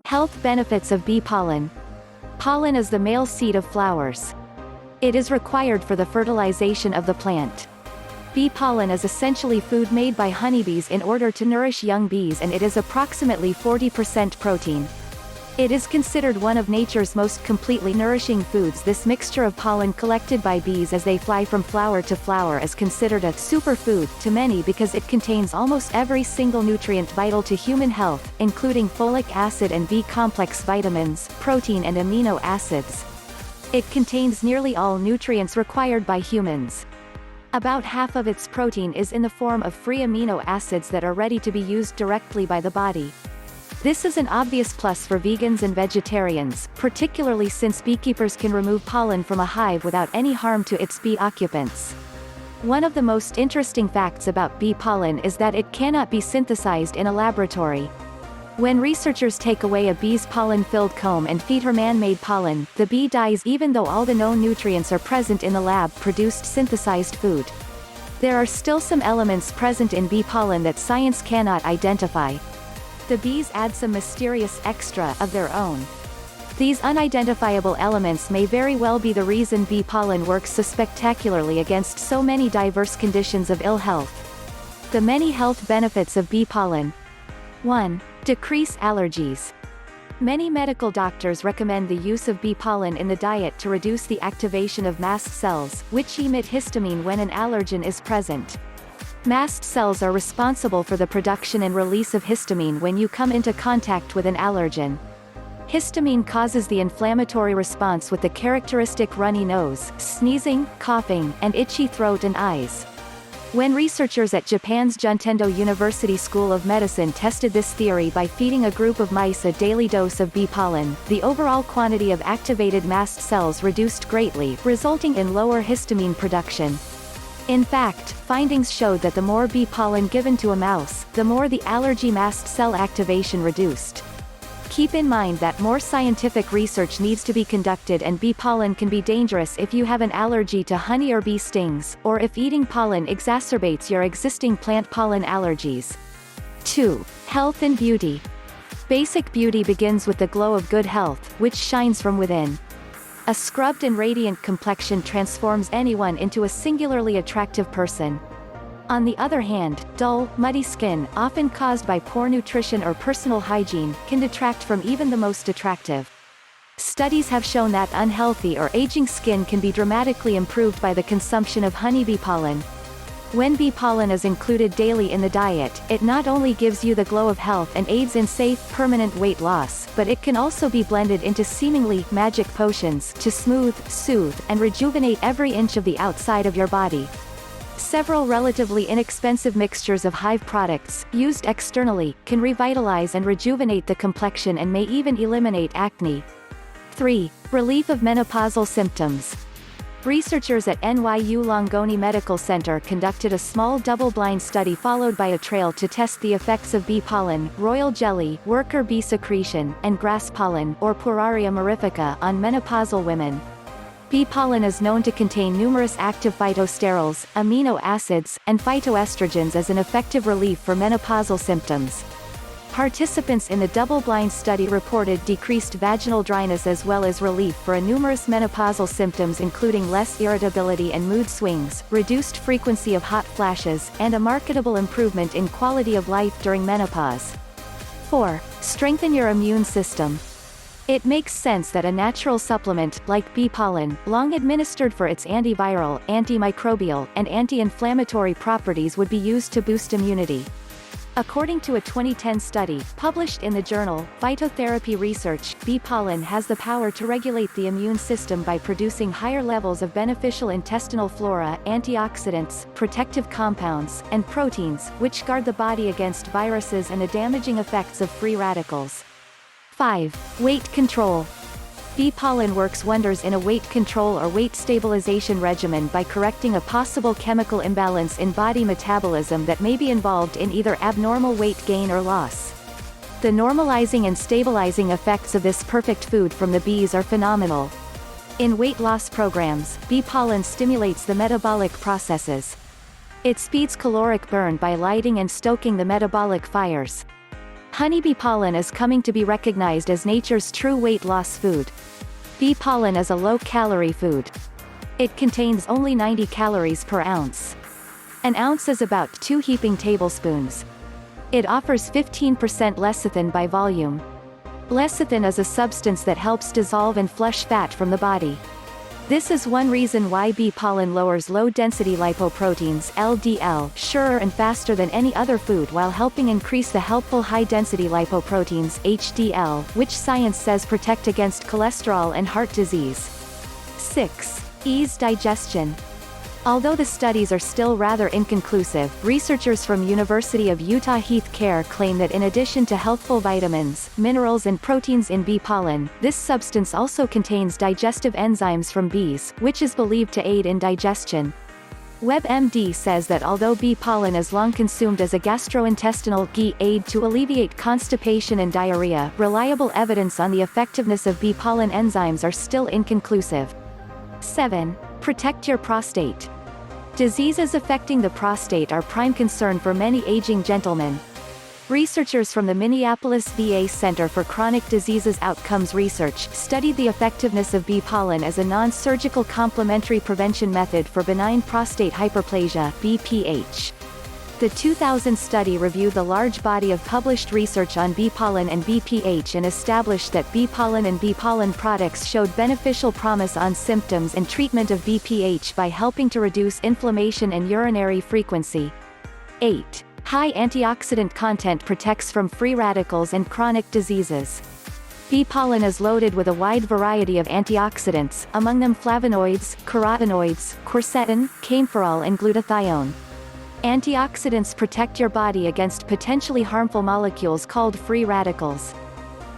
Health benefits of bee pollen. Pollen is the male seed of flowers. It is required for the fertilization of the plant. Bee pollen is essentially food made by honeybees in order to nourish young bees, and it is approximately 40% protein. It is considered one of nature's most completely nourishing foods. This mixture of pollen collected by bees as they fly from flower to flower is considered a superfood to many because it contains almost every single nutrient vital to human health, including folic acid and B-complex vitamins, protein and amino acids. It contains nearly all nutrients required by humans. About half of its protein is in the form of free amino acids that are ready to be used directly by the body. This is an obvious plus for vegans and vegetarians, particularly since beekeepers can remove pollen from a hive without any harm to its bee occupants. One of the most interesting facts about bee pollen is that it cannot be synthesized in a laboratory. When researchers take away a bee's pollen-filled comb and feed her man-made pollen, the bee dies even though all the known nutrients are present in the lab-produced synthesized food. There are still some elements present in bee pollen that science cannot identify. The bees add some mysterious extra of their own. These unidentifiable elements may very well be the reason bee pollen works so spectacularly against so many diverse conditions of ill health. The many health benefits of bee pollen. 1. Decrease allergies. Many medical doctors recommend the use of bee pollen in the diet to reduce the activation of mast cells, which emit histamine when an allergen is present. Mast cells are responsible for the production and release of histamine when you come into contact with an allergen. Histamine causes the inflammatory response with the characteristic runny nose, sneezing, coughing, and itchy throat and eyes. When researchers at Japan's Juntendo University School of Medicine tested this theory by feeding a group of mice a daily dose of bee pollen, the overall quantity of activated mast cells reduced greatly, resulting in lower histamine production. In fact, findings showed that the more bee pollen given to a mouse, the more the allergy mast cell activation reduced. Keep in mind that more scientific research needs to be conducted, and bee pollen can be dangerous if you have an allergy to honey or bee stings, or if eating pollen exacerbates your existing plant pollen allergies. 2. Health and beauty. Basic beauty begins with the glow of good health, which shines from within. A scrubbed and radiant complexion transforms anyone into a singularly attractive person. On the other hand, dull, muddy skin, often caused by poor nutrition or personal hygiene, can detract from even the most attractive. Studies have shown that unhealthy or aging skin can be dramatically improved by the consumption of honeybee pollen. When bee pollen is included daily in the diet, it not only gives you the glow of health and aids in safe, permanent weight loss, but it can also be blended into seemingly magic potions to smooth, soothe, and rejuvenate every inch of the outside of your body. Several relatively inexpensive mixtures of hive products, used externally, can revitalize and rejuvenate the complexion and may even eliminate acne. 3. Relief of menopausal symptoms. Researchers at NYU Langone Medical Center conducted a small double-blind study followed by a trial to test the effects of bee pollen, royal jelly, worker bee secretion, and grass pollen, or Puraria mirifica, on menopausal women. Bee pollen is known to contain numerous active phytosterols, amino acids, and phytoestrogens as an effective relief for menopausal symptoms. Participants in the double-blind study reported decreased vaginal dryness as well as relief for numerous menopausal symptoms including less irritability and mood swings, reduced frequency of hot flashes, and a marketable improvement in quality of life during menopause. 4. Strengthen your immune system. It makes sense that a natural supplement, like bee pollen, long administered for its antiviral, antimicrobial, and anti-inflammatory properties, would be used to boost immunity. According to a 2010 study, published in the journal, Phytotherapy Research, bee pollen has the power to regulate the immune system by producing higher levels of beneficial intestinal flora, antioxidants, protective compounds, and proteins, which guard the body against viruses and the damaging effects of free radicals. 5. Weight control. Bee pollen works wonders in a weight control or weight stabilization regimen by correcting a possible chemical imbalance in body metabolism that may be involved in either abnormal weight gain or loss. The normalizing and stabilizing effects of this perfect food from the bees are phenomenal. In weight loss programs, bee pollen stimulates the metabolic processes. It speeds caloric burn by lighting and stoking the metabolic fires. Honeybee pollen is coming to be recognized as nature's true weight loss food. Bee pollen is a low-calorie food. It contains only 90 calories per ounce. An ounce is about 2 heaping tablespoons. It offers 15% lecithin by volume. Lecithin is a substance that helps dissolve and flush fat from the body. This is one reason why bee pollen lowers low-density lipoproteins (LDL) surer and faster than any other food, while helping increase the helpful high-density lipoproteins (HDL), which science says protect against cholesterol and heart disease. 6. Ease digestion. Although the studies are still rather inconclusive, researchers from University of Utah Healthcare claim that in addition to healthful vitamins, minerals and proteins in bee pollen, this substance also contains digestive enzymes from bees, which is believed to aid in digestion. WebMD says that although bee pollen is long consumed as a gastrointestinal aid to alleviate constipation and diarrhea, reliable evidence on the effectiveness of bee pollen enzymes are still inconclusive. 7. Protect your prostate. Diseases affecting the prostate are prime concern for many aging gentlemen. Researchers from the Minneapolis VA Center for Chronic Diseases Outcomes Research studied the effectiveness of bee pollen as a non-surgical complementary prevention method for benign prostate hyperplasia (BPH). The 2000 study reviewed the large body of published research on bee pollen and BPH and established that bee pollen and bee pollen products showed beneficial promise on symptoms and treatment of BPH by helping to reduce inflammation and urinary frequency. 8. High antioxidant content protects from free radicals and chronic diseases. Bee pollen is loaded with a wide variety of antioxidants, among them flavonoids, carotenoids, quercetin, camphorol and glutathione. Antioxidants protect your body against potentially harmful molecules called free radicals.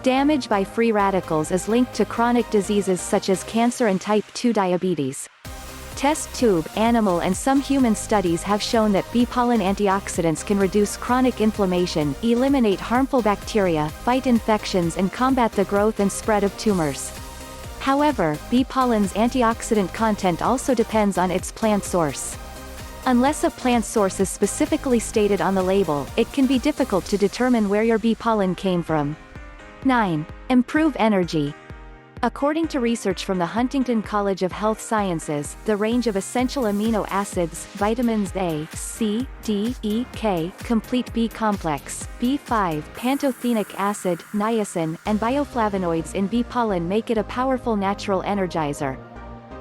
Damage by free radicals is linked to chronic diseases such as cancer and type 2 diabetes. Test tube, animal and some human studies have shown that bee pollen antioxidants can reduce chronic inflammation, eliminate harmful bacteria, fight infections and combat the growth and spread of tumors. However, bee pollen's antioxidant content also depends on its plant source. Unless a plant source is specifically stated on the label, it can be difficult to determine where your bee pollen came from. 9. Improve energy. According to research from the Huntington College of Health Sciences, the range of essential amino acids, vitamins A, C, D, E, K, complete B complex, B5, pantothenic acid, niacin, and bioflavonoids in bee pollen make it a powerful natural energizer.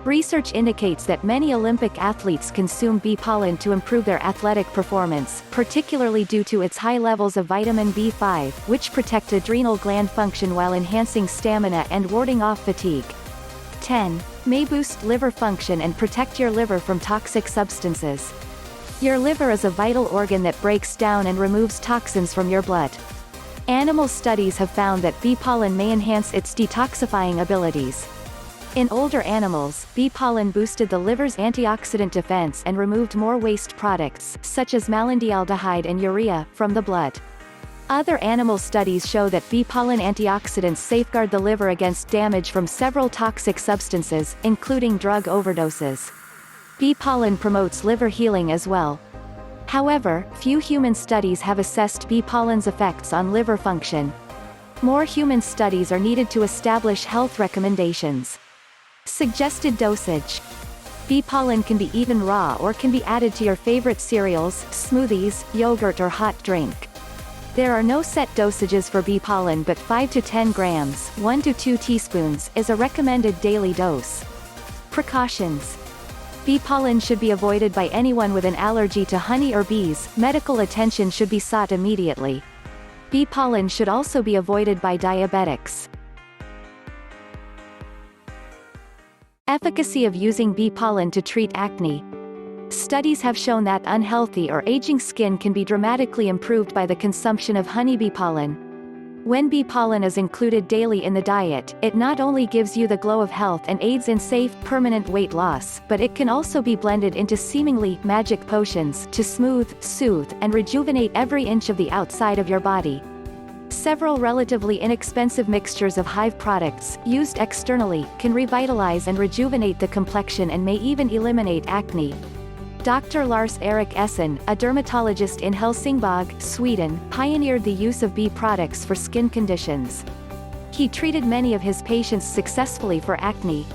Research indicates that many Olympic athletes consume bee pollen to improve their athletic performance, particularly due to its high levels of vitamin B5, which protect adrenal gland function while enhancing stamina and warding off fatigue. 10. May boost liver function and protect your liver from toxic substances. Your liver is a vital organ that breaks down and removes toxins from your blood. Animal studies have found that bee pollen may enhance its detoxifying abilities. In older animals, bee pollen boosted the liver's antioxidant defense and removed more waste products, such as malondialdehyde and urea, from the blood. Other animal studies show that bee pollen antioxidants safeguard the liver against damage from several toxic substances, including drug overdoses. Bee pollen promotes liver healing as well. However, few human studies have assessed bee pollen's effects on liver function. More human studies are needed to establish health recommendations. Suggested dosage. Bee pollen can be eaten raw or can be added to your favorite cereals, smoothies, yogurt or hot drink. There are no set dosages for bee pollen, but 5 to 10 grams, 1 to 2 teaspoons, is a recommended daily dose. Precautions. Bee pollen should be avoided by anyone with an allergy to honey or bees. Medical attention should be sought immediately. Bee pollen should also be avoided by diabetics. Efficacy of using bee pollen to treat acne. Studies have shown that unhealthy or aging skin can be dramatically improved by the consumption of honeybee pollen. When bee pollen is included daily in the diet, it not only gives you the glow of health and aids in safe, permanent weight loss, but it can also be blended into seemingly magic potions to smooth, soothe, and rejuvenate every inch of the outside of your body. Several relatively inexpensive mixtures of Hive products, used externally, can revitalize and rejuvenate the complexion and may even eliminate acne. Dr. Lars-Erik Essen, a dermatologist in Helsingborg, Sweden, pioneered the use of bee products for skin conditions. He treated many of his patients successfully for acne.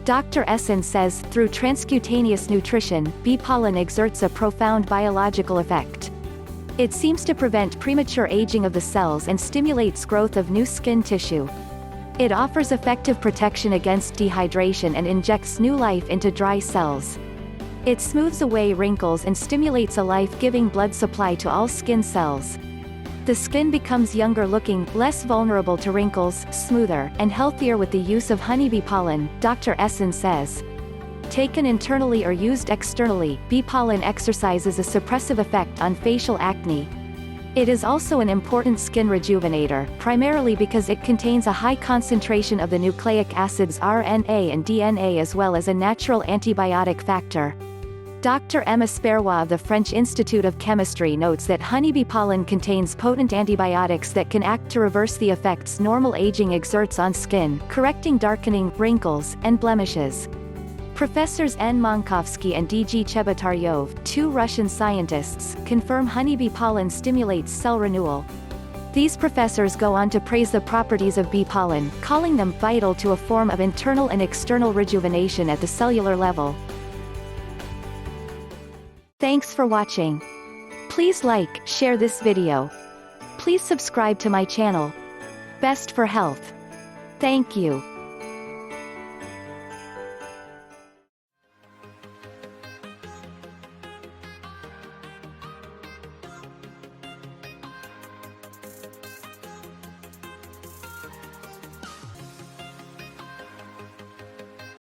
Dr. Essen says, through transcutaneous nutrition, bee pollen exerts a profound biological effect. It seems to prevent premature aging of the cells and stimulates growth of new skin tissue. It offers effective protection against dehydration and injects new life into dry cells. It smooths away wrinkles and stimulates a life-giving blood supply to all skin cells. The skin becomes younger looking, less vulnerable to wrinkles, smoother, and healthier with the use of honeybee pollen, Dr. Essen says. Taken internally or used externally, bee pollen exercises a suppressive effect on facial acne. It is also an important skin rejuvenator, primarily because it contains a high concentration of the nucleic acids RNA and DNA as well as a natural antibiotic factor. Dr. Emma Sperrois of the French Institute of Chemistry notes that honeybee pollen contains potent antibiotics that can act to reverse the effects normal aging exerts on skin, correcting darkening, wrinkles, and blemishes. Professors N. Monkovsky and D.G. Chebotaryov, two Russian scientists, confirm honeybee pollen stimulates cell renewal. These professors go on to praise the properties of bee pollen, calling them vital to a form of internal and external rejuvenation at the cellular level. Thanks for watching. Please like, share this video. Please subscribe to my channel. Best for health. Thank you.